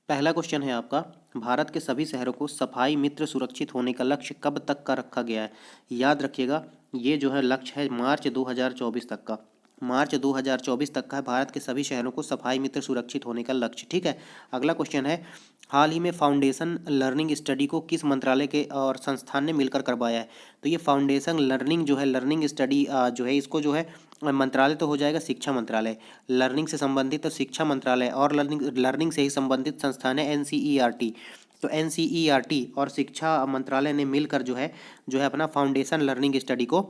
पहला क्वेश्चन है आपका, भारत के सभी शहरों को सफाई मित्र सुरक्षित होने का लक्ष्य कब तक का रखा गया है। याद रखिएगा, ये जो है लक्ष्य है मार्च 2024 तक का। मार्च 2024 तक का है भारत के सभी शहरों को सफाई मित्र सुरक्षित होने का लक्ष्य। ठीक है। अगला क्वेश्चन है, हाल ही में फाउंडेशन लर्निंग स्टडी को किस मंत्रालय के और संस्थान ने मिलकर करवाया है। तो ये फाउंडेशन लर्निंग जो है, लर्निंग स्टडी जो है, इसको जो है मंत्रालय तो हो जाएगा शिक्षा मंत्रालय। लर्निंग से संबंधित तो शिक्षा मंत्रालय, और लर्निंग लर्निंग से ही संबंधित संस्थान है एनसीईआरटी। तो एनसीईआरटी और शिक्षा मंत्रालय ने मिलकर जो है अपना फाउंडेशन लर्निंग स्टडी को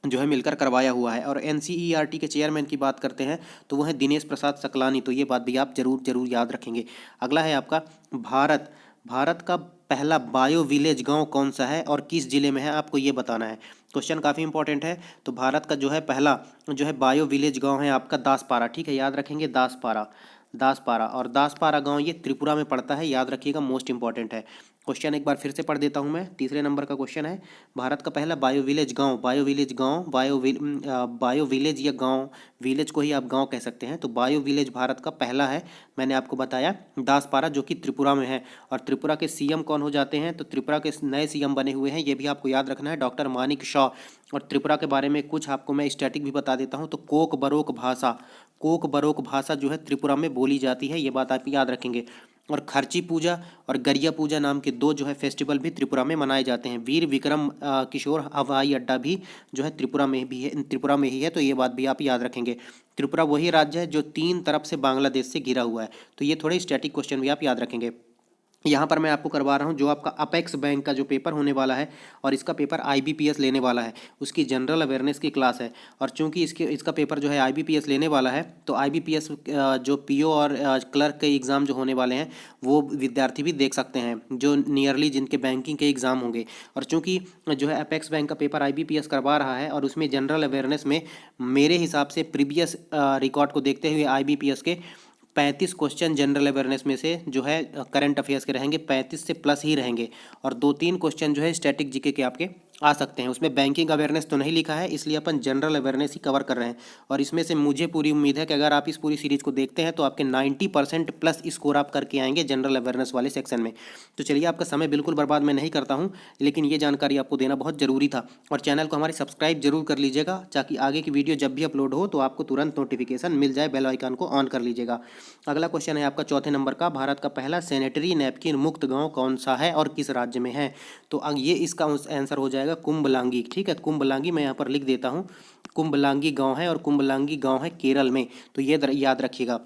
जो है मिलकर करवाया हुआ है। और एनसीईआरटी के चेयरमैन की बात करते हैं तो वो है दिनेश प्रसाद सकलानी। तो ये बात भी आप जरूर जरूर याद रखेंगे। अगला है आपका, भारत भारत का पहला बायो विलेज गांव कौन सा है और किस जिले में है, आपको ये बताना है। क्वेश्चन काफ़ी इंपॉर्टेंट है। तो भारत का जो है पहला जो है बायो विलेज गांव है आपका दासपारा। ठीक है, याद रखेंगे दासपारा। दासपारा, और दासपारा गांव ये त्रिपुरा में पड़ता है, याद रखिएगा, मोस्ट इंपॉर्टेंट है। क्वेश्चन एक बार फिर से पढ़ देता हूं मैं। तीसरे नंबर का क्वेश्चन है, भारत का पहला बायो विलेज गांव, बायो विलेज या गांव, विलेज को ही आप गांव कह सकते हैं। तो बायो विलेज भारत का पहला है, मैंने आपको बताया, दासपारा, जो कि त्रिपुरा में है। और त्रिपुरा के सीएम कौन हो जाते हैं, तो त्रिपुरा के नए सीएम बने हुए हैं, ये भी आपको याद रखना है, डॉक्टर मानिक शॉ। और त्रिपुरा के बारे में कुछ आपको मैं स्टैटिक भी बता देता हूँ। तो कोक बरोक भाषा जो है त्रिपुरा में बोली जाती है, ये बात आप याद रखेंगे। और खर्ची पूजा और गरिया पूजा नाम के दो जो है फेस्टिवल भी त्रिपुरा में मनाए जाते हैं। वीर विक्रम किशोर हवाई अड्डा भी जो है त्रिपुरा में ही है। तो ये बात भी आप याद रखेंगे। त्रिपुरा वही राज्य है जो 3 तरफ से बांग्लादेश से घिरा हुआ है। तो ये थोड़े स्टैटिक क्वेश्चन भी आप याद रखेंगे। यहाँ पर मैं आपको करवा रहा हूँ जो आपका अपेक्स बैंक का जो पेपर होने वाला है, और इसका पेपर आईबीपीएस लेने वाला है, उसकी जनरल अवेयरनेस की क्लास है। और चूंकि इसका पेपर जो है आईबीपीएस लेने वाला है, तो आईबीपीएस जो पीओ और क्लर्क के एग्ज़ाम जो होने वाले हैं वो विद्यार्थी भी देख सकते हैं, जो नियरली जिनके बैंकिंग के एग्ज़ाम होंगे। और चूंकि जो है अपेक्स बैंक का पेपर आईबीपीएस करवा रहा है, और उसमें जनरल अवेयरनेस में मेरे हिसाब से प्रीवियस रिकॉर्ड को देखते हुए आईबीपीएस के 35 क्वेश्चन जनरल अवेयरनेस में से जो है करंट अफेयर्स के रहेंगे, 35 से प्लस ही रहेंगे। और 2-3 क्वेश्चन जो है स्टैटिक जीके के आपके आ सकते हैं। उसमें बैंकिंग अवेयरनेस तो नहीं लिखा है, इसलिए अपन जनरल अवेयरनेस ही कवर कर रहे हैं। और इसमें से मुझे पूरी उम्मीद है कि अगर आप इस पूरी सीरीज को देखते हैं तो आपके 90% प्लस स्कोर आप करके आएंगे जनरल अवेयरनेस वाले सेक्शन में। तो चलिए, आपका समय बिल्कुल बर्बाद मैं नहीं करता हूँ, लेकिन ये जानकारी आपको देना बहुत ज़रूरी था। और चैनल को हमारे सब्सक्राइब जरूर कर लीजिएगा, ताकि आगे की वीडियो जब भी अपलोड हो तो आपको तुरंत नोटिफिकेशन मिल जाए। बेल आइकन को ऑन कर लीजिएगा। अगला क्वेश्चन है आपका चौथे नंबर का, भारत का पहला सैनिटरी नैपकिन मुक्त गांव कौन सा है और किस राज्य में है। तो ये इसका आंसर हो जाएगा कुंभलांगी। ठीक है, कुंभलांगी मैं यहाँ पर लिख देता हूँ, कुंभलांगी गांव है, और कुंभलांगी गांव है केरल में। तो ये याद रखिएगा।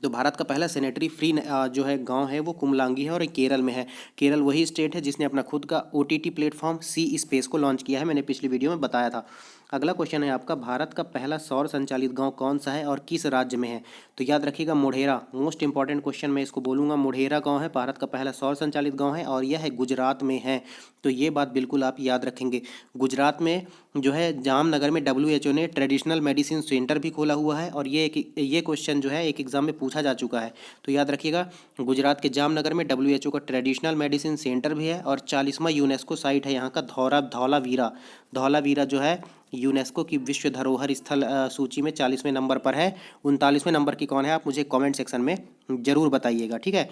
तो भारत का पहला सैनिटरी फ्री जो है गांव है वो कुंभलांगी है, और ये केरल में है। केरल वही स्टेट है जिसने अपना खुद का ओटीटी प्लेटफॉर्म सी स्पेस को लॉन्च किया है, मैंने पिछली वीडियो में बताया था। अगला क्वेश्चन है आपका, भारत का पहला सौर संचालित गांव कौन सा है और किस राज्य में है। तो याद रखिएगा मोढेरा, मोस्ट इंपॉर्टेंट क्वेश्चन मैं इसको बोलूँगा। मोढेरा गांव है भारत का पहला सौर संचालित गांव है, और यह है गुजरात में है। तो ये बात बिल्कुल आप याद रखेंगे। गुजरात में जो है जामनगर में डब्ल्यूएचओ ने ट्रेडिशनल मेडिसिन सेंटर भी खोला हुआ है, और ये क्वेश्चन जो है एक एग्जाम में पूछा जा चुका है। तो याद रखिएगा, गुजरात के जामनगर में डब्ल्यूएचओ का ट्रेडिशनल मेडिसिन सेंटर भी है। और 40वां यूनेस्को साइट है यहाँ का धौलावीरा। धौलावीरा जो है यूनेस्को की विश्व धरोहर स्थल सूची में 40वें नंबर पर है। 39वें नंबर की कौन है, आप मुझे कमेंट सेक्शन में जरूर बताइएगा। ठीक है।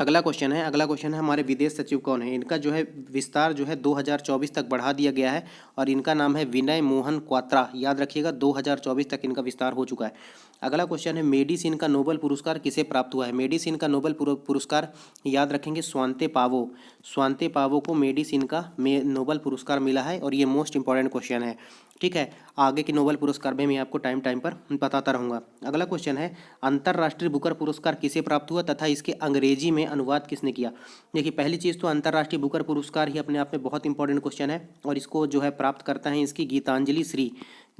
अगला क्वेश्चन है हमारे विदेश सचिव कौन है। इनका जो है विस्तार जो है 2024 तक बढ़ा दिया गया है, और इनका नाम है विनय मोहन क्वात्रा। याद रखिएगा, 2024 तक इनका विस्तार हो चुका है। अगला क्वेश्चन है, मेडिसिन का नोबेल पुरस्कार किसे प्राप्त हुआ है। मेडिसिन का नोबेल पुरस्कार याद रखेंगे स्वांते पावो। स्वांते पावो को मेडिसिन का नोबेल पुरस्कार मिला है, और ये मोस्ट इंपॉर्टेंट क्वेश्चन है। ठीक है, आगे के नोबेल पुरस्कार भी मैं आपको टाइम टाइम पर बताता रहूँगा। अगला क्वेश्चन है, अंतर्राष्ट्रीय बुकर पुरस्कार किसे प्राप्त हुआ तथा इसके अंग्रेजी में अनुवाद किसने किया। देखिए, पहली चीज़ तो अंतर्राष्ट्रीय बुकर पुरस्कार ही अपने आप में बहुत इंपॉर्टेंट क्वेश्चन है, और इसको जो है प्राप्त करता है इसकी गीतांजलि श्री।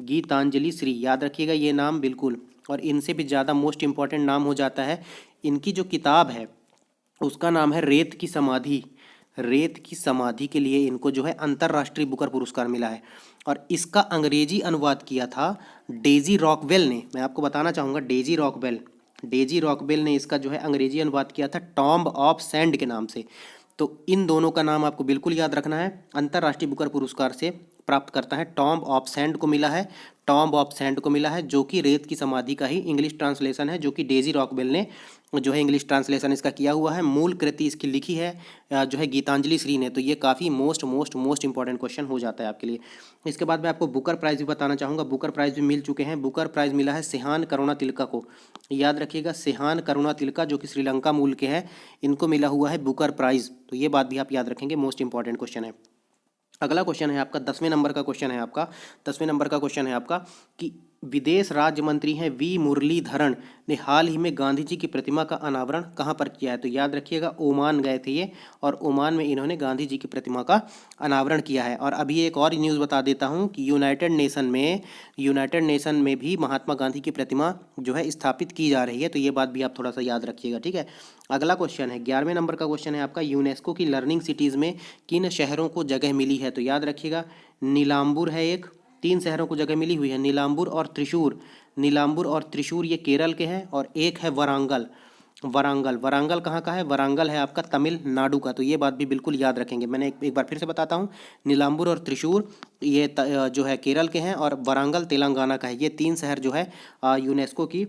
गीतांजलि श्री, याद रखिएगा ये नाम बिल्कुल। और इनसे भी ज़्यादा मोस्ट इंपॉर्टेंट नाम हो जाता है, इनकी जो किताब है उसका नाम है रेत की समाधि। रेत की समाधि के लिए इनको जो है अंतर्राष्ट्रीय बुकर पुरस्कार मिला है। और इसका अंग्रेजी अनुवाद किया था डेजी रॉकवेल ने। मैं आपको बताना चाहूँगा, डेजी रॉकवेल ने इसका जो है अंग्रेजी अनुवाद किया था टॉम्ब ऑफ सैंड के नाम से। तो इन दोनों का नाम आपको बिल्कुल याद रखना है। अंतर्राष्ट्रीय बुकर पुरस्कार से प्राप्त करता है? टॉम्ब ऑफ सैंड को मिला है, टॉम्ब ऑफ सैंड को मिला है, जो कि रेत की समाधि का ही इंग्लिश ट्रांसलेशन है, जो कि डेजी रॉकवेल ने जो है इंग्लिश ट्रांसलेशन इसका किया हुआ है। मूल कृति इसकी लिखी है जो है गीतांजलि श्री ने। तो ये काफ़ी मोस्ट इंपॉर्टेंट क्वेश्चन हो जाता है आपके लिए। इसके बाद मैं आपको बुकर प्राइज़ भी बताना चाहूँगा। बुकर प्राइज़ भी मिल चुके हैं। बुकर प्राइज़ मिला है सेहान करुणातिलका को, याद रखिएगा, सेहान करुणातिलका जो कि श्रीलंका मूल के हैं, इनको मिला हुआ है बुकर प्राइज़। तो ये बात भी आप याद रखेंगे, मोस्ट इंपॉर्टेंट क्वेश्चन है। अगला क्वेश्चन है आपका 10वें नंबर का क्वेश्चन है आपका 10वें नंबर का क्वेश्चन है आपका कि विदेश राज्य मंत्री हैं वी मुरलीधरन ने हाल ही में गांधी जी की प्रतिमा का अनावरण कहाँ पर किया है? तो याद रखिएगा, ओमान गए थे ये, और ओमान में इन्होंने गांधी जी की प्रतिमा का अनावरण किया है। और अभी एक और न्यूज़ बता देता हूँ कि यूनाइटेड नेशन में भी महात्मा गांधी की प्रतिमा जो है स्थापित की जा रही है। तो ये बात भी आप थोड़ा सा याद रखिएगा, ठीक है। अगला क्वेश्चन है 11वें नंबर का क्वेश्चन है आपका, यूनेस्को की लर्निंग सिटीज़ में किन शहरों को जगह मिली है? तो याद रखिएगा, नीलांबूर है एक, 3 शहरों को जगह मिली हुई है, नीलांबूर और त्रिशूर। नीलांबूर और त्रिशूर ये केरल के हैं, और एक है वरांगल। वरांगल कहाँ का है? वरांगल है आपका तमिलनाडु का। तो ये बात भी बिल्कुल याद रखेंगे। मैंने एक बार फिर से बताता हूँ, नीलांबूर और त्रिशूर ये जो है केरल के हैं, और वरांगल तेलंगाना का है। ये 3 शहर जो है यूनेस्को की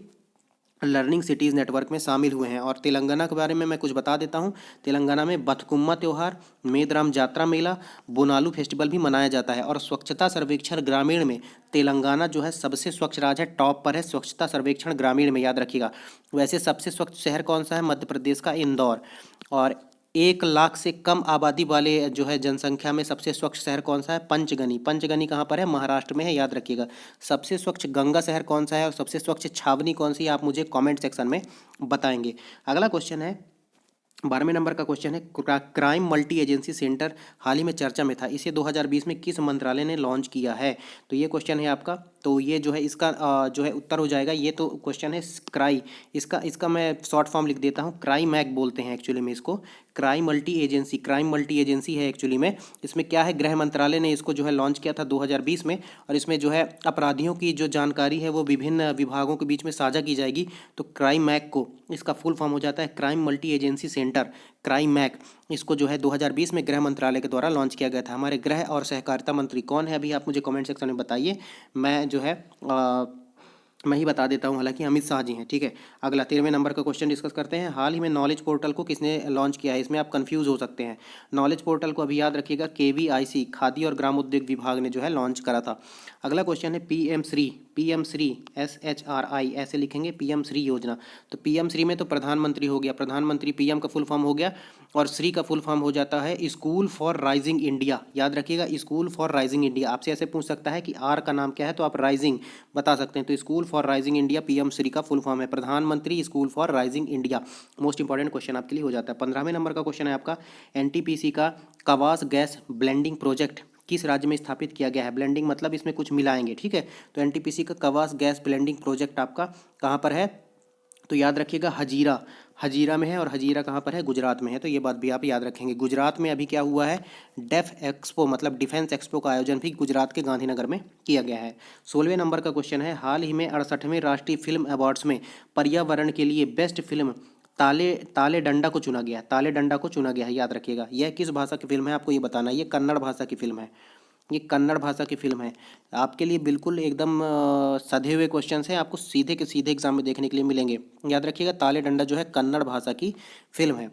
लर्निंग सिटीज़ नेटवर्क में शामिल हुए हैं। और तेलंगाना के बारे में मैं कुछ बता देता हूँ। तेलंगाना में बथकुम्मा त्यौहार, मेदराम जात्रा मेला, बोनालू फेस्टिवल भी मनाया जाता है। और स्वच्छता सर्वेक्षण ग्रामीण में तेलंगाना जो है सबसे स्वच्छ राज्य है, टॉप पर है स्वच्छता सर्वेक्षण ग्रामीण में, याद रखिएगा। वैसे सबसे स्वच्छ शहर कौन सा है? मध्य प्रदेश का इंदौर। और 1 लाख से कम आबादी वाले जो है जनसंख्या में सबसे स्वच्छ शहर कौन सा है? पंचगनी। पंचगनी कहाँ पर है? महाराष्ट्र में है, याद रखिएगा। सबसे स्वच्छ गंगा शहर कौन सा है, और सबसे स्वच्छ छावनी कौन सी है, आप मुझे कमेंट सेक्शन में बताएंगे। अगला क्वेश्चन है 12वें नंबर का क्वेश्चन है, क्राइम मल्टी एजेंसी सेंटर हाल ही में चर्चा में था, इसे 2020 में किस मंत्रालय ने लॉन्च किया है? तो ये क्वेश्चन है आपका। तो ये जो है इसका जो है उत्तर हो जाएगा। ये तो क्वेश्चन है क्राई, इसका मैं शॉर्ट फॉर्म लिख देता हूँ, क्राई मैक बोलते हैं एक्चुअली में इसको। क्राइम मल्टी एजेंसी है एक्चुअली में। इसमें क्या है, गृह मंत्रालय ने इसको जो है लॉन्च किया था 2020 में, और इसमें जो है अपराधियों की जो जानकारी है वो विभिन्न विभागों के बीच में साझा की जाएगी। तो क्राइम मैक को, इसका फुल फॉर्म हो जाता है crime multi agency centre, crime MAC. इसको जो है 2020 में गृह मंत्रालय के द्वारा लॉन्च किया गया था। हमारे गृह और सहकारिता मंत्री कौन है अभी आप मुझे कमेंट सेक्शन में बताइए। मैं जो है मैं ही बता देता हूँ, हालांकि अमित शाह जी हैं, ठीक है। अगला 13वें नंबर का क्वेश्चन डिस्कस करते हैं। हाल ही में नॉलेज पोर्टल को किसने लॉन्च किया है? इसमें आप कंफ्यूज हो सकते हैं। नॉलेज पोर्टल को अभी याद रखिएगा, KVIC खादी और ग्रामोद्योग विभाग ने जो है लॉन्च करा था। अगला क्वेश्चन है PM श्री, SHRI ऐसे लिखेंगे, PM श्री योजना। तो PM श्री में तो प्रधानमंत्री हो गया, प्रधानमंत्री PM का फुल फॉर्म हो गया, और श्री का फुल फॉर्म हो जाता है स्कूल फॉर राइजिंग इंडिया, याद रखिएगा, स्कूल फॉर राइजिंग इंडिया। आपसे ऐसे पूछ सकता है कि R का नाम क्या है, तो आप राइजिंग बता सकते हैं। तो school for rising India PM Shri का फुल फॉर्म है, प्रधानमंत्री school for rising India. Most important question आपके लिए हो जाता है। 15वें नंबर का क्वेश्चन है आपका, NTPC का कवास गैस ब्लेंडिंग प्रोजेक्ट किस राज्य में स्थापित किया गया है? ब्लेंडिंग मतलब इसमें कुछ मिलाएंगे, ठीक है। तो NTPC का कवास गैस ब्लेंडिंग प्रोजेक्ट आपका कहाँ पर है? तो याद रखिएगा, हजीरा में है, और हजीरा कहाँ पर है? गुजरात में है। तो ये बात भी आप याद रखेंगे। गुजरात में अभी क्या हुआ है, डेफ एक्सपो मतलब डिफेंस एक्सपो का आयोजन भी गुजरात के गांधीनगर में किया गया है। 16वें नंबर का क्वेश्चन है, हाल ही में 68वें राष्ट्रीय फिल्म अवार्ड्स में पर्यावरण के लिए बेस्ट फिल्म ताले डंडा को चुना गया, ताले डंडा को चुना गया है, याद रखिएगा। यह किस भाषा की फिल्म है आपको ये बताना है। ये कन्नड़ भाषा की फिल्म है, ये कन्नड़ भाषा की फिल्म है। आपके लिए बिल्कुल एकदम सधे हुए क्वेश्चन हैं, आपको सीधे के सीधे एग्जाम में देखने के लिए मिलेंगे। याद रखिएगा, ताले डंडा जो है कन्नड़ भाषा की फिल्म है,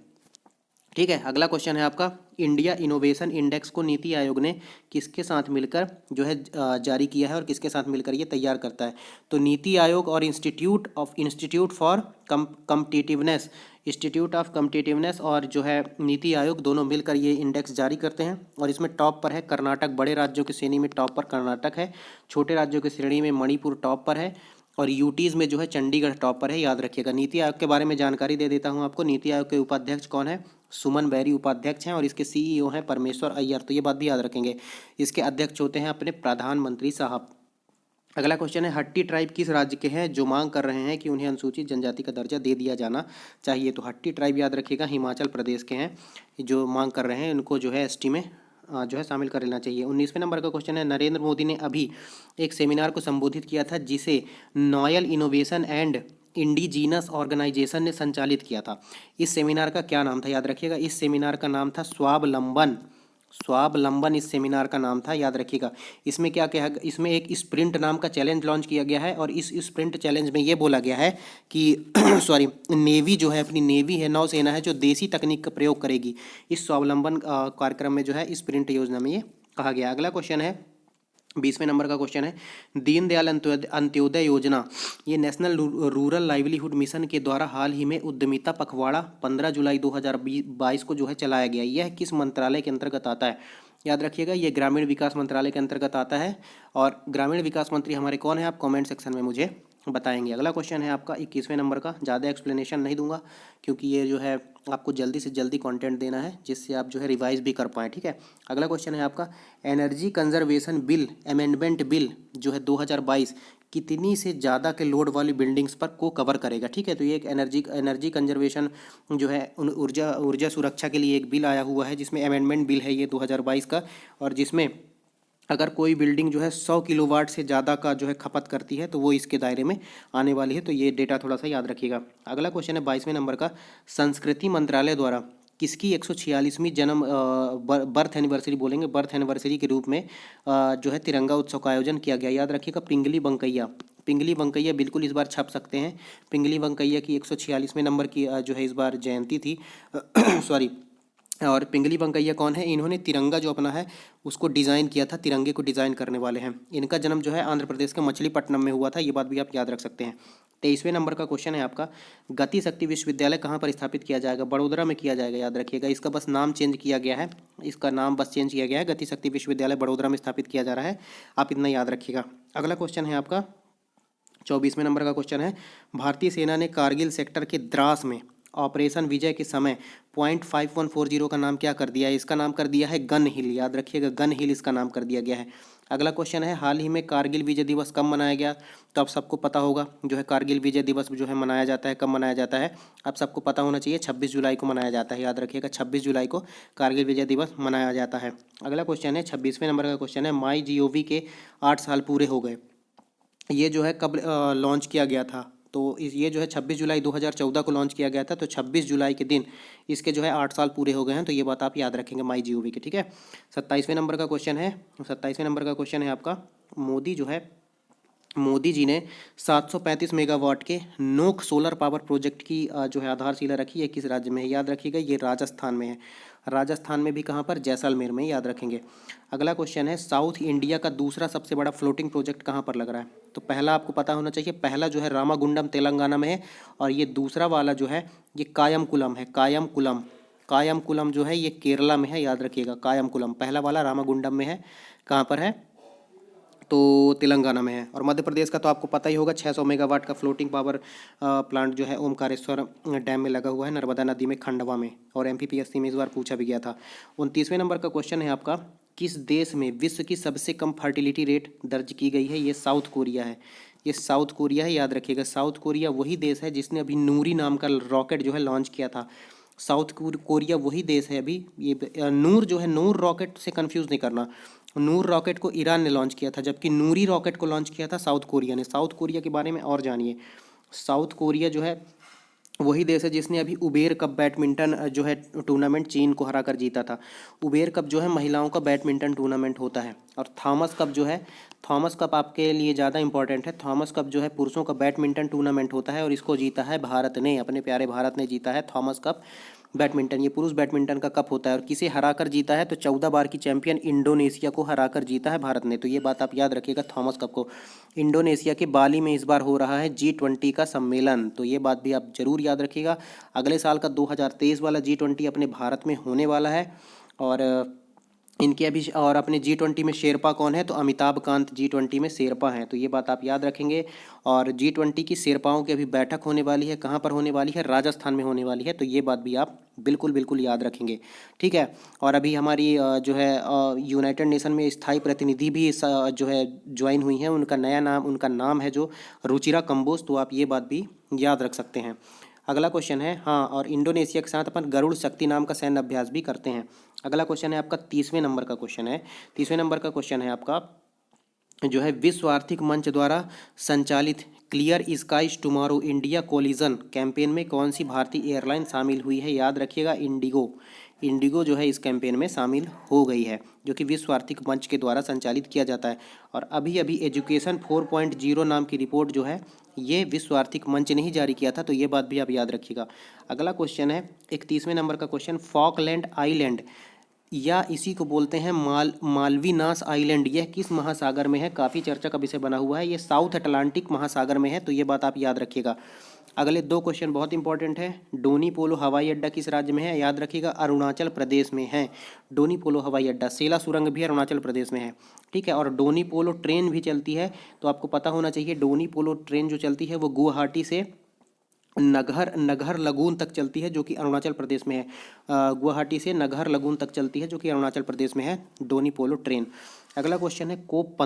ठीक है। अगला क्वेश्चन है आपका, इंडिया इनोवेशन इंडेक्स को नीति आयोग ने किसके साथ मिलकर जो है जारी किया है, और किसके साथ मिलकर ये तैयार करता है? तो नीति आयोग और institute for competitiveness, institute of competitiveness और जो है नीति आयोग दोनों मिलकर ये इंडेक्स जारी करते हैं। और इसमें टॉप पर है कर्नाटक, बड़े राज्यों की श्रेणी में टॉप पर कर्नाटक है, छोटे राज्यों की श्रेणी में मणिपुर टॉप पर है, और यूटीज़ में जो है चंडीगढ़ टॉप पर है, याद रखिएगा। नीति आयोग के बारे में जानकारी दे देता हूँ आपको। नीति आयोग के उपाध्यक्ष कौन है? सुमन बैरी उपाध्यक्ष हैं, और इसके CEO हैं परमेश्वर अय्यर। तो ये बात भी याद रखेंगे। इसके अध्यक्ष होते हैं अपने प्रधानमंत्री साहब। अगला क्वेश्चन है, हट्टी ट्राइब किस राज्य के हैं जो मांग कर रहे हैं कि उन्हें अनुसूचित जनजाति का दर्जा दे दिया जाना चाहिए? तो हट्टी ट्राइब याद रखिएगा हिमाचल प्रदेश के हैं, जो मांग कर रहे हैं उनको जो है ST में जो है शामिल कर लेना चाहिए। 19वें नंबर का क्वेश्चन है, नरेंद्र मोदी ने अभी एक सेमिनार को संबोधित किया था जिसे नॉयल इनोवेशन एंड इंडिजीनस ऑर्गेनाइजेशन ने संचालित किया था। इस सेमिनार का क्या नाम था? याद रखिएगा, इस सेमिनार का नाम था स्वावलंबन स्वावलंबन इस सेमिनार का नाम था, याद रखिएगा। इसमें क्या क्या है, इसमें एक स्प्रिंट नाम का चैलेंज लॉन्च किया गया है और इस स्प्रिंट चैलेंज में ये बोला गया है कि सॉरी, नेवी जो है, अपनी नेवी है, नौसेना है, जो देसी तकनीक का प्रयोग करेगी इस स्वावलंबन कार्यक्रम में, जो है स्प्रिंट योजना में, ये कहा गया। अगला क्वेश्चन है 20वें नंबर का क्वेश्चन है, दीनदयाल अंत्योदय योजना, ये नेशनल रूरल लाइवलीहुड मिशन के द्वारा हाल ही में उद्यमिता पखवाड़ा 15 जुलाई 2022 को जो है चलाया गया। यह किस मंत्रालय के अंतर्गत आता है? याद रखिएगा, ये ग्रामीण विकास मंत्रालय के अंतर्गत आता है। और ग्रामीण विकास मंत्री हमारे कौन है, आप कमेंट सेक्शन में मुझे बताएंगे। अगला क्वेश्चन है आपका 21वें नंबर का, ज़्यादा एक्सप्लेनेशन नहीं दूंगा क्योंकि ये जो है आपको जल्दी से जल्दी कंटेंट देना है जिससे आप जो है रिवाइज भी कर पाएँ, ठीक है। अगला क्वेश्चन है आपका, energy conservation bill amendment bill जो है 2022 कितनी से ज़्यादा के लोड वाली बिल्डिंग्स पर को कवर करेगा, ठीक है। तो ये एक एनर्जी कंजर्वेशन जो है ऊर्जा सुरक्षा के लिए एक बिल आया हुआ है, जिसमें अमेंडमेंट बिल है ये 2022 का, और जिसमें अगर कोई बिल्डिंग जो है 100 किलोवाट से ज़्यादा का जो है खपत करती है तो वो इसके दायरे में आने वाली है। तो ये डेटा थोड़ा सा याद रखिएगा। अगला क्वेश्चन है 22वें नंबर का, संस्कृति मंत्रालय द्वारा किसकी 146वीं जन्म बर्थ एनिवर्सरी बोलेंगे, बर्थ एनिवर्सरी के रूप में जो है तिरंगा उत्सव का आयोजन किया गया। याद रखिएगा, पिंगली बंकैया, पिंगली बंकैया बिल्कुल इस बार छप सकते हैं। पिंगली बंकैया की 146वें नंबर की जो है इस बार जयंती थी सॉरी। और पिंगली बंकैया कौन है, इन्होंने तिरंगा जो अपना है उसको डिज़ाइन किया था, तिरंगे को डिज़ाइन करने वाले हैं। इनका जन्म जो है आंध्र प्रदेश के मछलीपट्टनम में हुआ था, ये बात भी आप याद रख सकते हैं। 23वें नंबर का क्वेश्चन है आपका, गति शक्ति विश्वविद्यालय कहाँ पर स्थापित किया जाएगा? बड़ोदरा में किया जाएगा, याद रखिएगा। इसका बस नाम चेंज किया गया है, इसका नाम बस चेंज किया गया है, गति शक्ति विश्वविद्यालय बड़ोदरा में स्थापित किया जा रहा है, आप इतना याद रखिएगा। अगला क्वेश्चन है आपका 24वें नंबर का क्वेश्चन है, भारतीय सेना ने कारगिल सेक्टर के द्रास में ऑपरेशन विजय के समय .5140 का नाम क्या कर दिया है? इसका नाम कर दिया है गन हिल, याद रखिएगा, गन हिल इसका नाम कर दिया गया है। अगला क्वेश्चन है, हाल ही में कारगिल विजय दिवस कब मनाया गया? तो आप सबको पता होगा जो है कारगिल विजय दिवस जो है मनाया जाता है, कब मनाया जाता है आप सबको पता होना चाहिए, 26 जुलाई को मनाया जाता है, याद रखिएगा 26 जुलाई को कारगिल विजय दिवस मनाया जाता है। अगला क्वेश्चन है 26वें नंबर का क्वेश्चन है, MyGov के 8 साल पूरे हो गए, ये जो है कब लॉन्च किया गया था? तो ये जो है 26 जुलाई 2014 को लॉन्च किया गया था, तो 26 जुलाई के दिन इसके जो है 8 साल पूरे हो गए हैं, तो ये बात आप याद रखेंगे MyGov के, ठीक है। 27वें नंबर का क्वेश्चन है, 27वें नंबर का क्वेश्चन है आपका, मोदी जी ने 735 मेगावाट के नोक सोलर पावर प्रोजेक्ट की जो है आधारशिला रखी है, किस राज्य में है? याद रखिएगा, ये राजस्थान में है। राजस्थान में भी कहाँ पर? जैसलमेर में, याद रखेंगे। अगला क्वेश्चन है, साउथ इंडिया का दूसरा सबसे बड़ा फ्लोटिंग प्रोजेक्ट कहाँ पर लग रहा है? तो पहला आपको पता होना चाहिए, पहला जो है रामागुंडम तेलंगाना में है, और ये दूसरा वाला जो है ये कायमकुलम है, कायमकुलम जो है ये केरला में है, याद रखिएगा। कायमकुलम पहला वाला रामागुंडम में है, कहाँ पर है? तो तेलंगाना में है। और मध्य प्रदेश का तो आपको पता ही होगा, 600 मेगावाट का फ्लोटिंग पावर प्लांट जो है ओमकारेश्वर डैम में लगा हुआ है, नर्मदा नदी में, खंडवा में, और MPPSC में इस बार पूछा भी गया था। 29वें नंबर का क्वेश्चन है आपका, किस देश में विश्व की सबसे कम फर्टिलिटी रेट दर्ज की गई है? ये साउथ कोरिया है, ये साउथ कोरिया है, याद रखिएगा। साउथ कोरिया वही देश है जिसने अभी नूरी नाम का रॉकेट जो है लॉन्च किया था। साउथ कोरिया वही देश है अभी, ये नूर जो है, नूर रॉकेट से कंफ्यूज नहीं करना, नूर रॉकेट को ईरान ने लॉन्च किया था, जबकि नूरी रॉकेट को लॉन्च किया था साउथ कोरिया ने। साउथ कोरिया के बारे में और जानिए। साउथ कोरिया जो है वही देश है जिसने अभी उबेर कप बैडमिंटन जो है टूर्नामेंट चीन को हराकर जीता था। उबेर कप जो है महिलाओं का बैडमिंटन टूर्नामेंट होता है, और थॉमस कप जो है, थॉमस कप आपके लिए ज़्यादा इंपॉर्टेंट है। थॉमस कप जो है पुरुषों का बैडमिंटन टूर्नामेंट होता है, और इसको जीता है भारत ने, अपने प्यारे भारत ने जीता है थॉमस कप बैडमिंटन। ये पुरुष बैडमिंटन का कप होता है, और किसे हराकर जीता है? तो 14 बार की चैंपियन इंडोनेशिया को हराकर जीता है भारत ने। तो ये बात आप याद रखिएगा, थॉमस कप को। इंडोनेशिया के बाली में इस बार हो रहा है G20 का सम्मेलन, तो ये बात भी आप जरूर याद रखिएगा। अगले साल का 2023 वाला G20 अपने भारत में होने वाला है। और इनके अभी और अपने G20 में शेरपा कौन है? तो अमिताभ कांत G20 में शेरपा हैं, तो ये बात आप याद रखेंगे। और G20 की शेरपाओं की अभी बैठक होने वाली है, कहाँ पर होने वाली है? राजस्थान में होने वाली है, तो ये बात भी आप बिल्कुल बिल्कुल याद रखेंगे, ठीक है। और अभी हमारी जो है यूनाइटेड नेशन में स्थायी प्रतिनिधि भी जो है ज्वाइन हुई हैं, उनका नाम है जो रुचिरा कंबोज, तो आप ये बात भी याद रख सकते हैं। अगला क्वेश्चन है, हाँ, और इंडोनेशिया के साथ अपन गरुड़ शक्ति नाम का सैन्य अभ्यास भी करते हैं। अगला क्वेश्चन है आपका 30वें नंबर का क्वेश्चन है। 30वें नंबर का क्वेश्चन है आपका जो है, विश्व आर्थिक मंच द्वारा संचालित clear skies tomorrow India coalition campaign में कौन सी भारतीय एयरलाइन शामिल हुई है? याद रखिएगा इंडिगो। इंडिगो जो है इस कैंपेन में शामिल हो गई है, जो कि विश्व आर्थिक मंच के द्वारा संचालित किया जाता है। और अभी अभी एजुकेशन 4.0 नाम की रिपोर्ट जो है ये विश्व आर्थिक मंच ने ही जारी किया था, तो ये बात भी आप याद रखिएगा। अगला क्वेश्चन है 31वें नंबर का क्वेश्चन, फॉकलैंड आइलैंड या इसी को बोलते हैं मालवीनास आइलैंड, यह किस महासागर में है? काफ़ी चर्चा का विषय बना हुआ है। ये साउथ अटलांटिक महासागर में है, तो ये बात आप याद रखिएगा। अगले दो क्वेश्चन बहुत इंपॉर्टेंट है। डोनी पोलो हवाई अड्डा किस राज्य में है? याद रखिएगा अरुणाचल प्रदेश में है डोनी पोलो हवाई अड्डा। सेला सुरंग भी अरुणाचल प्रदेश में है, ठीक है। और डोनी पोलो ट्रेन भी चलती है, तो आपको पता होना चाहिए डोनी पोलो ट्रेन जो चलती है वो गुवाहाटी से नगर लगून तक चलती है, जो कि अरुणाचल प्रदेश में है। गुवाहाटी से नगर लगून तक चलती है, जो कि अरुणाचल प्रदेश में है डोनी पोलो ट्रेन। अगला क्वेश्चन है कोप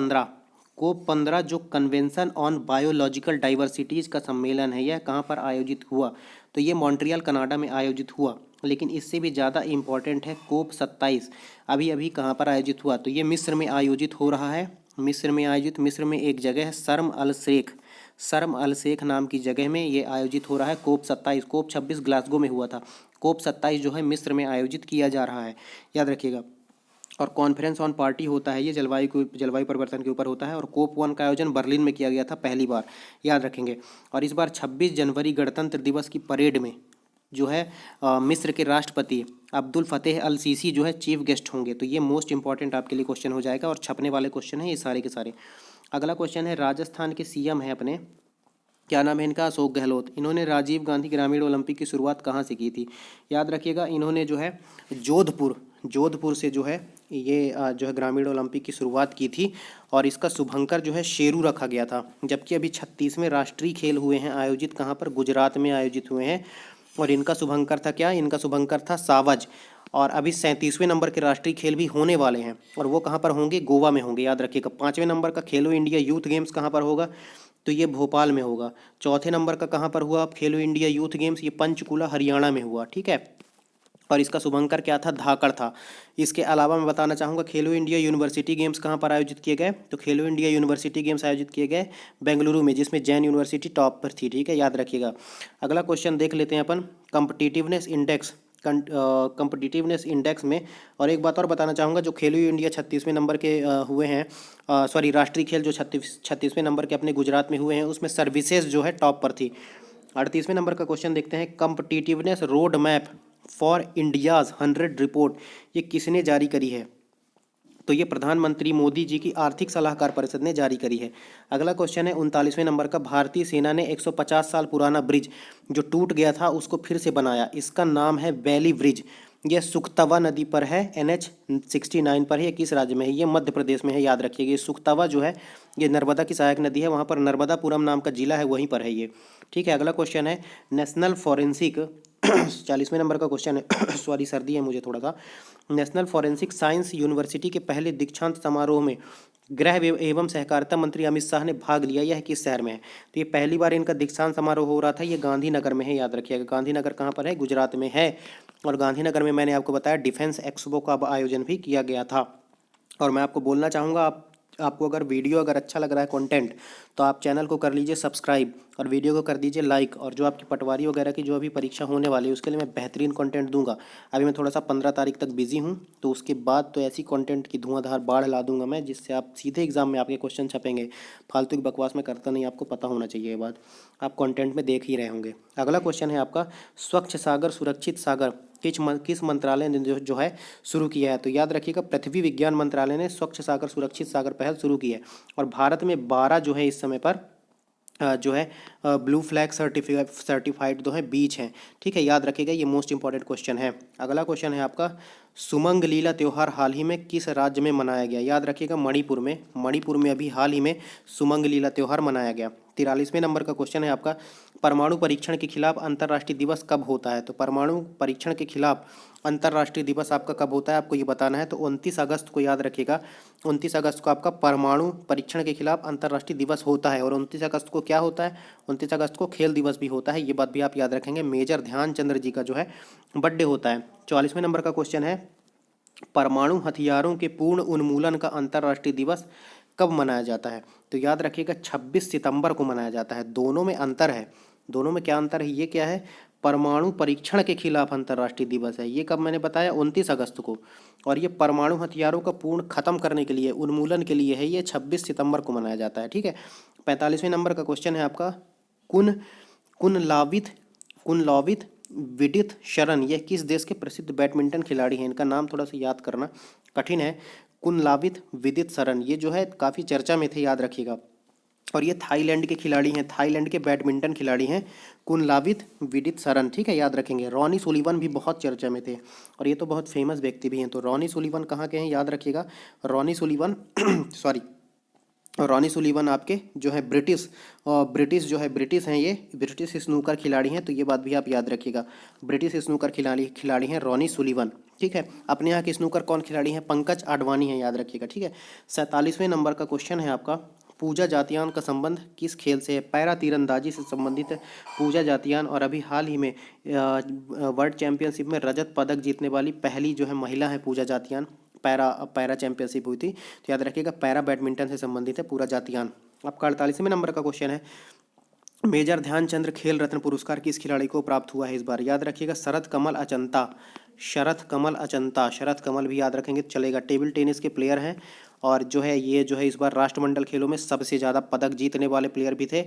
15 जो कन्वेंशन ऑन बायोलॉजिकल डाइवर्सिटीज का सम्मेलन है, यह कहाँ पर आयोजित हुआ? तो ये मॉन्ट्रियल कनाडा में आयोजित हुआ। लेकिन इससे भी ज़्यादा इम्पॉर्टेंट है कोप 27 अभी अभी कहाँ पर आयोजित हुआ? तो ये मिस्र में आयोजित हो रहा है। मिस्र में एक जगह है शर्म अल शेख नाम की जगह में ये आयोजित हो रहा है कोप 27। कोप 26 ग्लासगो में हुआ था, कोप 27 जो है मिस्र में आयोजित किया जा रहा है, याद रखिएगा। और कॉन्फ्रेंस ऑन पार्टी होता है ये जलवायु परिवर्तन के ऊपर होता है। और कोप 1 का आयोजन बर्लिन में किया गया था पहली बार, याद रखेंगे। और इस बार 26 जनवरी गणतंत्र दिवस की परेड में जो है मिस्र के राष्ट्रपति अब्दुल फतेह अल सीसी जो है चीफ गेस्ट होंगे। तो ये मोस्ट इंपॉर्टेंट आपके लिए क्वेश्चन हो जाएगा, और छपने वाले क्वेश्चन है ये सारे के सारे। अगला क्वेश्चन है राजस्थान के सीएम है अपने, क्या नाम है इनका? अशोक गहलोत। इन्होंने राजीव गांधी ग्रामीण ओलंपिक की शुरुआत कहाँ से की थी? याद रखिएगा इन्होंने जो है जोधपुर से जो है ये जो है ग्रामीण ओलंपिक की शुरुआत की थी। और इसका शुभंकर जो है शेरू रखा गया था। जबकि अभी 36वें राष्ट्रीय खेल हुए हैं आयोजित, कहाँ पर? गुजरात में आयोजित हुए हैं। और इनका शुभंकर था क्या? इनका शुभंकर था सावज। और अभी 37वें नंबर के राष्ट्रीय खेल भी होने वाले हैं, और वो कहाँ पर होंगे? गोवा में होंगे, याद रखिएगा। 5वें नंबर का खेलो इंडिया यूथ गेम्स कहाँ पर होगा? तो ये भोपाल में होगा। चौथे नंबर का कहाँ पर हुआ? अब खेलो इंडिया यूथ गेम्स ये पंचकुला हरियाणा में हुआ, ठीक है। और इसका शुभंकर क्या था? धाकड़ था। इसके अलावा मैं बताना चाहूँगा खेलो इंडिया यूनिवर्सिटी गेम्स कहाँ पर आयोजित किए गए? तो खेलो इंडिया यूनिवर्सिटी गेम्स आयोजित किए गए बेंगलुरु में, जिसमें जैन यूनिवर्सिटी टॉप पर थी, ठीक है, याद रखिएगा। अगला क्वेश्चन देख लेते हैं अपन कम्पिटिटिवनेस इंडेक्स में। और एक बात और बताना चाहूँगा, जो खेलो इंडिया 36वें नंबर के हुए हैं, सॉरी राष्ट्रीय खेल जो 36वें नंबर के अपने गुजरात में हुए हैं, उसमें सर्विसेज जो है टॉप पर थी। 38वें नंबर का क्वेश्चन देखते हैं, competitiveness road map for India's 100 report ये किसने जारी करी है? तो ये प्रधानमंत्री मोदी जी की आर्थिक सलाहकार परिषद ने जारी करी है। अगला क्वेश्चन है 39वें नंबर का, भारतीय सेना ने 150 साल पुराना ब्रिज जो टूट गया था उसको फिर से बनाया, इसका नाम है बैली ब्रिज। यह सुखतवा नदी पर है, NH69 पर है। ये किस राज्य में है? ये मध्य प्रदेश में है, याद रखिएगा। ये सुखतवा जो है ये नर्मदा की सहायक नदी है, वहाँ पर नर्मदापुरम नाम का जिला है, वहीं पर है ये, ठीक है। अगला क्वेश्चन है नेशनल फॉरेंसिक 40वें नंबर का क्वेश्चन है सॉरी सर्दी है मुझे थोड़ा सा। नेशनल फॉरेंसिक साइंस यूनिवर्सिटी के पहले दीक्षांत समारोह में गृह एवं सहकारिता मंत्री अमित शाह ने भाग लिया, यह किस शहर में है? तो ये पहली बार इनका दीक्षांत समारोह हो रहा था, ये गांधीनगर में है, याद रखिएगा। गांधीनगर कहाँ पर है? गुजरात में है। और गांधीनगर में मैंने आपको बताया डिफेंस एक्सपो का आयोजन भी किया गया था। और मैं आपको बोलना चाहूँगा, आपको अगर वीडियो अगर अच्छा लग रहा है कंटेंट, तो आप चैनल को कर लीजिए सब्सक्राइब और वीडियो को कर दीजिए लाइक। और जो आपकी पटवारी वगैरह की जो अभी परीक्षा होने वाली है उसके लिए मैं बेहतरीन कंटेंट दूंगा। अभी मैं थोड़ा सा 15 तारीख तक बिजी हूं, तो उसके बाद तो ऐसी कंटेंट की धुआंधार बाढ़ ला दूंगा मैं, जिससे आप सीधे एग्जाम में आपके क्वेश्चन छपेंगे। फालतू की बकवास में करता नहीं, आपको पता होना चाहिए ये बात, आप कंटेंट में देख ही रहे होंगे। अगला क्वेश्चन है आपका, स्वच्छ सागर सुरक्षित सागर किस मंत्रालय ने जो है शुरू किया है? तो याद रखिएगा पृथ्वी विज्ञान मंत्रालय ने स्वच्छ सागर सुरक्षित सागर पहल शुरू की है। और भारत में 12 जो है इस समय पर जो है ब्लू फ्लैग सर्टिफाइड जो है बीच हैं, ठीक है, याद रखिएगा। ये मोस्ट इंपॉर्टेंट क्वेश्चन है। अगला क्वेश्चन है आपका, सुमंग लीला त्यौहार हाल ही में किस राज्य में मनाया गया? याद रखिएगा मणिपुर में अभी हाल ही में सुमंग लीला त्यौहार मनाया गया। 43वें नंबर का क्वेश्चन है आपका, परमाणु परीक्षण के खिलाफ अंतर्राष्ट्रीय दिवस कब होता है? तो परमाणु परीक्षण के खिलाफ अंतर्राष्ट्रीय दिवस आपका कब होता है, आपको ये बताना है। तो 29 अगस्त को, याद रखिएगा 29 अगस्त को आपका परमाणु परीक्षण के खिलाफ अंतर्राष्ट्रीय दिवस होता है। और 29 अगस्त को क्या होता है? 29 अगस्त को खेल दिवस भी होता है, ये बात भी आप याद रखेंगे। मेजर ध्यानचंद्र जी का जो है बर्थडे होता है। 44वें नंबर का क्वेश्चन है, परमाणु हथियारों के पूर्ण उन्मूलन का अंतर्राष्ट्रीय दिवस कब मनाया जाता है? तो याद रखिएगा 26 सितंबर को मनाया जाता है। दोनों में अंतर है। दोनों में क्या अंतर है? ये क्या है? परमाणु परीक्षण के खिलाफ अंतर्राष्ट्रीय दिवस है। ये कब मैंने बताया? 29 अगस्त को। और ये परमाणु हथियारों का पूर्ण खत्म करने के लिए, उन्मूलन के लिए है। ये 26 सितंबर को मनाया जाता है। ठीक है। 45वें नंबर का क्वेश्चन है आपका, कुन कुनलावित कुनलावित विदित शरण, यह किस देश के प्रसिद्ध बैडमिंटन खिलाड़ी हैं? इनका नाम थोड़ा सा याद करना कठिन है। कुनलावित विदित शरण, ये जो है काफ़ी चर्चा में थे, याद रखिएगा। और ये थाईलैंड के खिलाड़ी हैं, थाईलैंड के बैडमिंटन खिलाड़ी हैं कुनलावित विदित शरण। ठीक है, याद रखेंगे। रॉनी सुलिवन भी बहुत चर्चा में थे, और ये तो बहुत फेमस व्यक्ति भी हैं। तो रॉनी सुलिवन कहाँ के हैं? याद रखिएगा। Ronnie Sullivan sorry, Ronnie Sullivan आपके जो है ब्रिटिश जो है ब्रिटिश हैं, ये ब्रिटिश स्नूकर खिलाड़ी हैं। तो ये बात भी आप याद रखिएगा। ब्रिटिश स्नूकर खिलाड़ी हैं रॉनी सुलिवन। ठीक है। अपने यहाँ के स्नूकर कौन खिलाड़ी हैं? पंकज आडवाणी हैं, याद रखिएगा। ठीक है। 47वें नंबर का क्वेश्चन है आपका, पूजा जातियान का संबंध किस खेल से है? पैरा तीरंदाजी से संबंधित है पूजा जातियान, और अभी हाल ही में वर्ल्ड चैंपियनशिप में रजत पदक जीतने वाली पहली जो है महिला है पूजा जातियान। पैरा चैंपियनशिप हुई थी। तो याद रखिएगा, पैरा बैडमिंटन से संबंधित है पूरा जातियान। आपका 48वें नंबर का क्वेश्चन है, मेजर ध्यानचंद्र खेल रत्न पुरस्कार किस खिलाड़ी को प्राप्त हुआ है इस बार? याद रखिएगा, शरत कमल अचंता। शरत कमल अचंता, शरत कमल भी याद रखेंगे तो चलेगा। टेबल टेनिस के प्लेयर हैं, और जो है ये जो है इस बार राष्ट्रमंडल खेलों में सबसे ज़्यादा पदक जीतने वाले प्लेयर भी थे।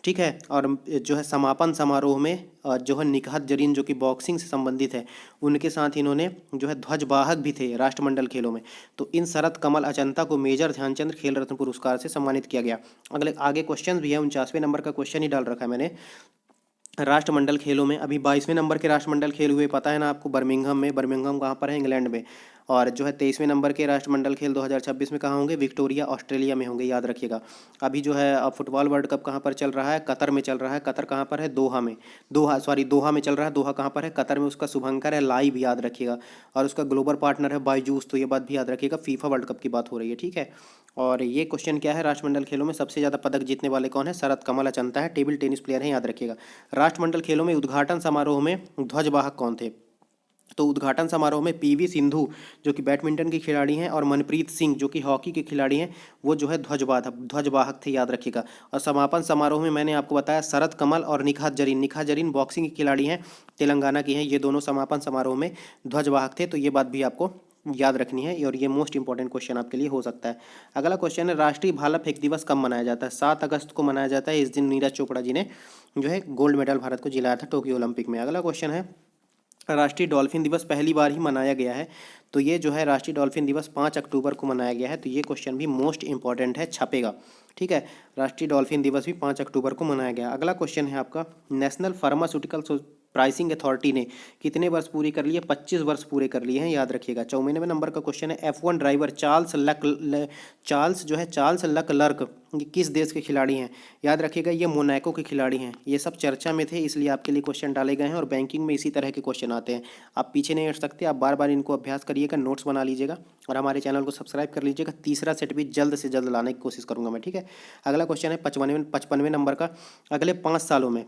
ठीक है। और जो है समापन समारोह में जो है निकहत जरीन, जो कि बॉक्सिंग से संबंधित है, उनके साथ इन्होंने जो है ध्वजवाहक भी थे राष्ट्रमंडल खेलों में। तो इन शरत कमल अचंता को मेजर ध्यानचंद्र खेल रत्न पुरस्कार से सम्मानित किया गया। अगले आगे क्वेश्चन भी है, 49वें नंबर का क्वेश्चन ही डाल रखा है मैंने। राष्ट्रमंडल खेलों में अभी 22वें नंबर के राष्ट्रमंडल खेल हुए, पता है ना आपको, बर्मिंघम में। बर्मिंघम कहाँ पर है? इंग्लैंड में। और जो है 23वें नंबर के राष्ट्रमंडल खेल 2026 में कहाँ होंगे? विक्टोरिया, ऑस्ट्रेलिया में होंगे, याद रखिएगा। अभी जो है फुटबॉल वर्ल्ड कप कहाँ पर चल रहा है? कतर में चल रहा है। कतर कहाँ पर है? दोहा में। दोहा में चल रहा है। दोहा कहाँ पर है? कतर में। उसका शुभंकर है लाइव, याद रखिएगा। और उसका ग्लोबल पार्टनर है बायजूस। तो ये बात भी याद रखिएगा, फीफा वर्ल्ड कप की बात हो रही है। ठीक है। और ये क्वेश्चन क्या है? राष्ट्रमंडल खेलों में सबसे ज़्यादा पदक जीतने वाले कौन है? शरत कमल अचंता है, टेबल टेनिस प्लेयर हैं, याद रखिएगा। राष्ट्रमंडल खेलों में उद्घाटन समारोह में ध्वजवाहक कौन थे? तो उद्घाटन समारोह में पीवी सिंधु, जो कि बैडमिंटन की खिलाड़ी हैं, और मनप्रीत सिंह, जो कि हॉकी के खिलाड़ी हैं, वो जो है ध्वजवाहक थे, याद रखिएगा। और समापन समारोह में मैंने आपको बताया शरत कमल और निकहत जरीन बॉक्सिंग की खिलाड़ी हैं, तेलंगाना की हैं। ये दोनों समापन समारोह में ध्वजवाहक थे। तो ये बात भी आपको याद रखनी है, और ये मोस्ट इंपॉर्टेंट क्वेश्चन आपके लिए हो सकता है। अगला क्वेश्चन है, राष्ट्रीय भाला फेंक दिवस कब मनाया जाता है? 7 अगस्त को मनाया जाता है। इस दिन नीरज चोपड़ा जी ने जो है गोल्ड मेडल भारत को दिलाया था टोक्यो ओलंपिक में। अगला क्वेश्चन है, राष्ट्रीय डॉल्फिन दिवस पहली बार ही मनाया गया है। तो ये जो है राष्ट्रीय डॉल्फिन दिवस 5 अक्टूबर को मनाया गया है। तो ये क्वेश्चन भी मोस्ट इंपॉर्टेंट है, छपेगा। ठीक है। राष्ट्रीय डॉल्फिन दिवस भी 5 अक्टूबर को मनाया गया। अगला क्वेश्चन है आपका, नेशनल फार्मास्यूटिकल प्राइसिंग अथॉरिटी ने कितने वर्ष पूरे कर लिए? 25 वर्ष पूरे कर लिए हैं, याद रखिएगा। 54वें नंबर का क्वेश्चन है, F1 ड्राइवर चार्ल्स लकलर्क ये किस देश के खिलाड़ी हैं? याद रखिएगा, ये मोनाको के खिलाड़ी हैं। ये सब चर्चा में थे, इसलिए आपके लिए क्वेश्चन डाले गए हैं, और बैंकिंग में इसी तरह के क्वेश्चन आते हैं। आप पीछे नहीं हट सकते, आप बार बार इनको अभ्यास करिएगा, नोट्स बना लीजिएगा, और हमारे चैनल को सब्सक्राइब कर लीजिएगा। तीसरा सेट भी जल्द से जल्द लाने की कोशिश करूंगा मैं। ठीक है। अगला क्वेश्चन है 55वें नंबर का, अगले 5 सालों में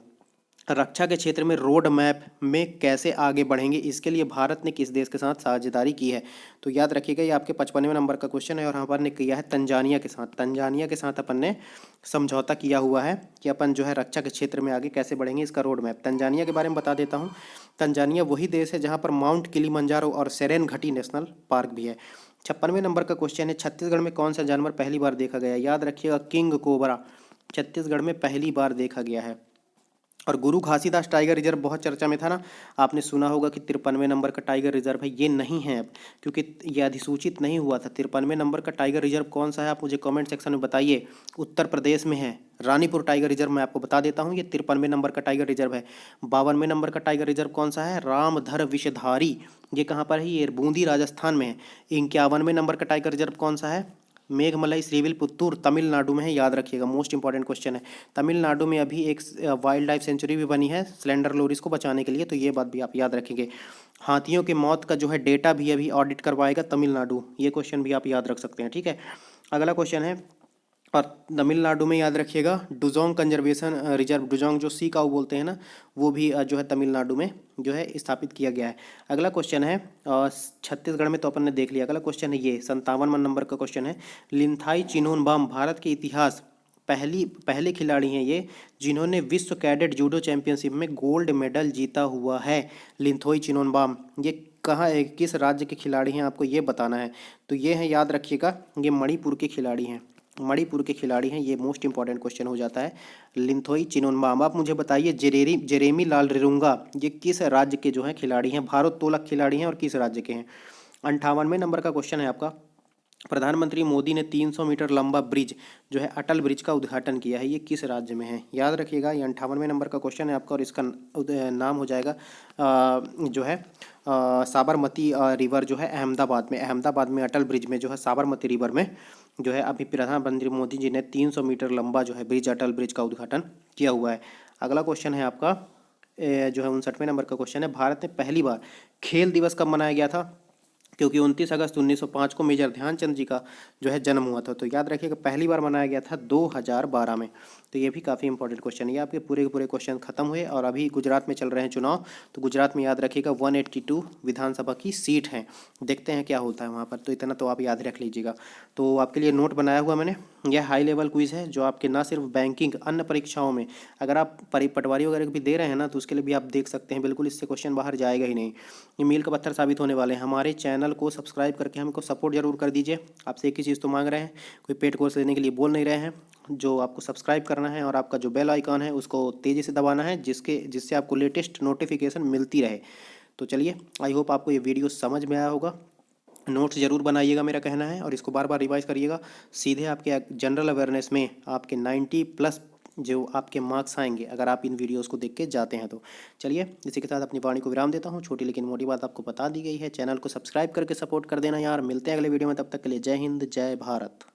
रक्षा के क्षेत्र में रोड मैप में कैसे आगे बढ़ेंगे, इसके लिए भारत ने किस देश के साथ साझेदारी की है? तो याद रखिएगा, ये आपके 55वें नंबर का क्वेश्चन है, और अपन ने किया है तंजानिया के साथ। तंजानिया के साथ अपन ने समझौता किया हुआ है कि अपन जो है रक्षा के क्षेत्र में आगे कैसे बढ़ेंगे, इसका रोड मैप। तंजानिया के बारे में बता देता हूँ। तंजानिया वही देश है जहाँ पर माउंट किलिमंजारो और सेरेन घटी नेशनल पार्क भी है। 56वें नंबर का क्वेश्चन है, छत्तीसगढ़ में कौन सा जानवर पहली बार देखा गया? याद रखिएगा, किंग कोबरा छत्तीसगढ़ में पहली बार देखा गया है। और गुरु घासीदास टाइगर रिजर्व बहुत चर्चा में था ना, आपने सुना होगा कि 53वें नंबर का टाइगर रिजर्व है। ये नहीं है अब, क्योंकि ये अधिसूचित नहीं हुआ था। 53वें नंबर का टाइगर रिजर्व कौन सा है, आप मुझे कमेंट सेक्शन में बताइए। उत्तर प्रदेश में है, रानीपुर टाइगर रिजर्व। मैं आपको बता देता हूँ, ये 53वें नंबर का टाइगर रिजर्व है। 52वें नंबर का टाइगर रिजर्व कौन सा है? रामधर विषधारी। ये कहाँ पर है? ये बूंदी राजस्थान में है। 51वें नंबर का टाइगर रिजर्व कौन सा है? मेघमलाई श्रीविल्पुत्तूर तमिलनाडु में है, याद रखिएगा। मोस्ट इंपॉर्टेंट क्वेश्चन है। तमिलनाडु में अभी एक वाइल्ड लाइफ सेंचुरी भी बनी है स्लेंडर लोरिस को बचाने के लिए, तो ये बात भी आप याद रखेंगे। हाथियों के मौत का जो है डेटा भी अभी ऑडिट करवाएगा तमिलनाडु, ये क्वेश्चन भी आप याद रख सकते हैं। ठीक है। अगला क्वेश्चन है, और तमिलनाडु में याद रखिएगा डुजोंग कंजर्वेशन रिजर्व, डुजोंग जो सी काऊ बोलते हैं ना, वो भी जो है तमिलनाडु में जो है स्थापित किया गया है। अगला क्वेश्चन है छत्तीसगढ़ में तो अपन ने देख लिया। अगला क्वेश्चन है ये 57वां नंबर का क्वेश्चन है, लिंथाई चिनोनबाम भारत के इतिहास पहले खिलाड़ी हैं ये जिन्होंने विश्व कैडेट जूडो चैंपियनशिप में गोल्ड मेडल जीता हुआ है। लिंथोई चिनोनबाम ये कहाँ है, किस राज्य के खिलाड़ी हैं, आपको ये बताना है। तो ये है, याद रखिएगा, ये मणिपुर के खिलाड़ी हैं, मणिपुर के खिलाड़ी हैं। ये मोस्ट इंपॉर्टेंट क्वेश्चन हो जाता है। लिंथोई चिनोनबाम। आप मुझे बताइए जेरेमी लाल रिरुंगा ये किस राज्य के जो हैं खिलाड़ी हैं, भारोत्तोलक खिलाड़ी हैं और किस राज्य के हैं। 58वें नंबर का क्वेश्चन है आपका, प्रधानमंत्री मोदी ने 300 मीटर लंबा ब्रिज जो है अटल ब्रिज का उद्घाटन किया है, ये किस राज्य में है। याद रखिएगा, ये 58वें नंबर का क्वेश्चन है आपका और इसका नाम हो जाएगा जो है साबरमती रिवर जो है अहमदाबाद में अटल ब्रिज में जो है साबरमती रिवर में जो है अभी प्रधानमंत्री मोदी जी ने 300 मीटर लंबा जो है ब्रिज अटल ब्रिज का उद्घाटन किया हुआ है। अगला क्वेश्चन है आपका जो है 59वें नंबर का क्वेश्चन है, भारत में पहली बार खेल दिवस कब मनाया गया था, क्योंकि 29 अगस्त 1905 को मेजर ध्यानचंद जी का जो है जन्म हुआ था। तो याद रखिएगा पहली बार मनाया गया था 2012 में। तो ये भी काफ़ी इंपॉर्टेंट क्वेश्चन है। ये आपके पूरे के पूरे क्वेश्चन खत्म हुए और अभी गुजरात में चल रहे हैं चुनाव, तो गुजरात में याद रखिएगा 182 विधानसभा की सीट हैं, देखते हैं क्या होता है वहाँ पर। तो इतना तो आप याद रख लीजिएगा। तो आपके लिए नोट बनाया हुआ मैंने, यह हाई लेवल क्विज़ है जो आपके ना सिर्फ बैंकिंग अन्य परीक्षाओं में, अगर आप पटवारी वगैरह भी दे रहे हैं ना तो उसके लिए भी आप देख सकते हैं, बिल्कुल इससे क्वेश्चन बाहर जाएगा ही नहीं। ये मील का पत्थर साबित होने वाले हैं। हमारे चैनल को सब्सक्राइब करके हमको सपोर्ट जरूर कर दीजिए। आपसे एक ही चीज़ तो मांग रहे हैं, कोई पेड कोर्स लेने के लिए बोल नहीं रहे हैं। जो आपको सब्सक्राइब करना है और आपका जो बेल आइकॉन है उसको तेज़ी से दबाना है, जिससे आपको लेटेस्ट नोटिफिकेशन मिलती रहे। तो चलिए, आई होप आपको ये वीडियो समझ में आया होगा। नोट्स ज़रूर बनाइएगा, मेरा कहना है, और इसको बार बार रिवाइज करिएगा। सीधे आपके जनरल अवेयरनेस में आपके 90+ जो आपके मार्क्स आएंगे अगर आप इन वीडियोस को देख के जाते हैं तो। चलिए, इसी के साथ अपनी वाणी को विराम देता हूँ। छोटी लेकिन मोटी बात आपको बता दी गई है। चैनल को सब्सक्राइब करके सपोर्ट कर देना यार। मिलते हैं अगले वीडियो में, तब तक के लिए जय हिंद, जय भारत।